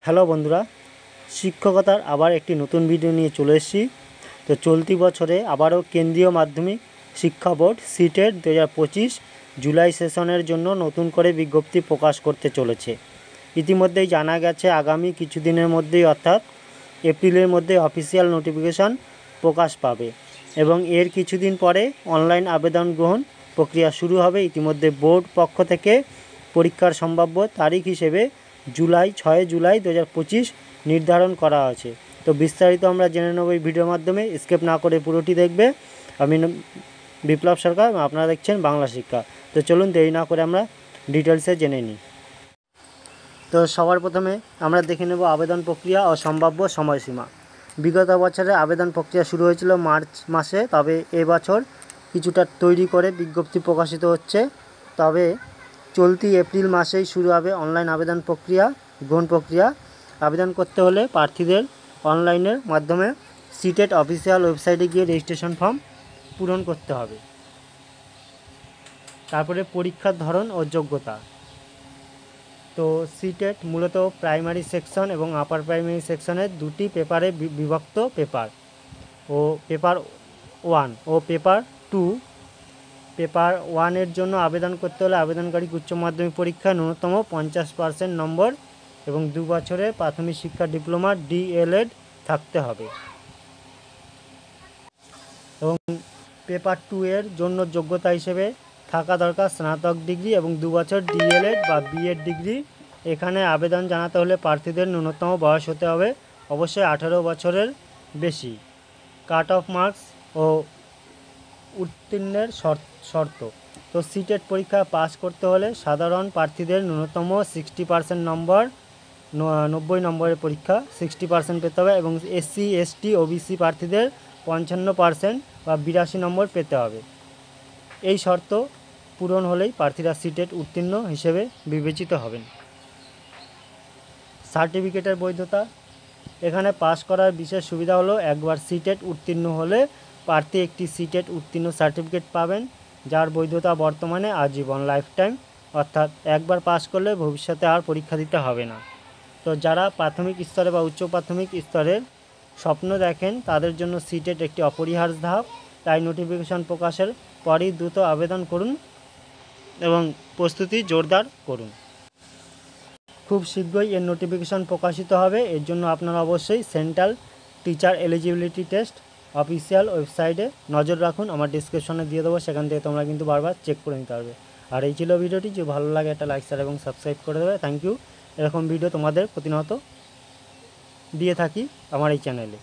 Hello বন্ধুরা, শিক্ষকতার আবার একটি নতুন ভিডিও নিয়ে চলে এসেছি। তো চলতি বছরে আবারও কেন্দ্রীয় মাধ্যমিক শিক্ষা বোর্ড সিটেট 2025 জুলাই সেশনের জন্য নতুন করে বিজ্ঞপ্তি প্রকাশ করতে চলেছে। ইতিমধ্যেই জানা গেছে আগামী কিছুদিনের মধ্যেই অর্থাৎ এপ্রিলের মধ্যে অফিসিয়াল নোটিফিকেশান প্রকাশ পাবে এবং এর কিছুদিন পরে অনলাইন আবেদন গ্রহণ প্রক্রিয়া শুরু হবে। ইতিমধ্যে বোর্ড পক্ষ থেকে পরীক্ষার সম্ভাব্য তারিখ হিসেবে 6 জুলাই 2025 নির্ধারণ করা আছে। তো বিস্তারিত আমরা জেনে নেব এই ভিডিওর মাধ্যমে, স্কিপ না করে পুরোটি দেখবে। আমি বিপ্লব সরকার, আপনারা দেখছেন বাংলা শিক্ষা। তো চলুন দেরি না করে আমরা ডিটেলসে জেনে নিই। তো সবার প্রথমে আমরা দেখে নেব আবেদন প্রক্রিয়া ও সম্ভাব্য সময়সীমা। বিগত বছরে আবেদন প্রক্রিয়া শুরু হয়েছিল মার্চ মাসে, তবে এবছর কিছুটা তৈরি করে বিজ্ঞপ্তি প্রকাশিত হচ্ছে। তবে চলতি এপ্রিল মাসেই শুরু হবে অনলাইন আবেদন প্রক্রিয়া গ্রহণ প্রক্রিয়া। আবেদন করতে হলে প্রার্থীদের অনলাইনের মাধ্যমে সিটেট অফিসিয়াল ওয়েবসাইটে গিয়ে রেজিস্ট্রেশন ফর্ম পূরণ করতে হবে। তারপরে পরীক্ষার ধরন ও যোগ্যতা। তো সিটেট মূলত প্রাইমারি সেকশন এবং আপার প্রাইমারি সেকশনের দুটি পেপারে বিভক্ত। পেপার 1 ও পেপার 2। পেপার 1-এর জন্য আবেদন করতে হলে আবেদনকারীকে উচ্চ মাধ্যমিক পরীক্ষায় ন্যূনতম 50% নম্বর এবং 2 বছরের প্রাথমিক শিক্ষা ডিপ্লোমা DLED থাকতে হবে। এবং পেপার 2-এর জন্য যোগ্যতা হিসেবে থাকা দরকার স্নাতক ডিগ্রি এবং 2 বছর DLED বা BEd ডিগ্রি। এখানে আবেদন জানাতে হলে প্রার্থীদের ন্যূনতম বয়স হতে হবে অবশ্যই 18 বছরের বেশি। কাট অফ মার্কস ও উত্তীর্ণের শর্ত। তো সিটেট পরীক্ষা পাস করতে হলে সাধারণ প্রার্থীদের ন্যূনতম 60% নম্বর, 90 নম্বরের পরীক্ষা 60% পেতে হবে এবং SC ST OBC প্রার্থীদের 55% বা 82 নম্বর পেতে হবে। এই শর্ত পূরণ হলেই প্রার্থীরা সিটেট উত্তীর্ণ হিসেবে বিবেচিত হবেন। সার্টিফিকেটের বৈধতা। এখানে পাস করার বিশেষ সুবিধা হলো একবার সিটেট উত্তীর্ণ হলে প্রার্থী একটি সিটেট উত্তীর্ণ সার্টিফিকেট পাবেন, যার বৈধতা বর্তমানে আজীবন লাইফ টাইম, অর্থাৎ একবার পাস করলে ভবিষ্যতে আর পরীক্ষা দিতে হবে না। তো যারা প্রাথমিক স্তরে বা উচ্চ প্রাথমিক স্তরের স্বপ্ন দেখেন তাদের জন্য সিটেট একটি অপরিহার্য ধাপ। তাই নোটিফিকেশন প্রকাশের পরই দ্রুত আবেদন করুন এবং প্রস্তুতি জোরদার করুন। খুব শীঘ্রই এর নোটিফিকেশন প্রকাশিত হবে। এর জন্য আপনারা অবশ্যই central teacher eligibility test official ওয়েবসাইটে নজর রাখুন। আমার ডিসক্রিপশনে দিয়ে দেবো, সেখান থেকে তোমরা কিন্তু বারবার চেক করে নিতে পারবে। আর এই ছিল ভিডিওটি। যে ভালো লাগে একটা লাইক শেয়ার এবং সাবস্ক্রাইব করে দেবে। Thank you. এরকম ভিডিও তোমাদের প্রতিনিয়ত দিয়ে থাকি আমার এই চ্যানেলে।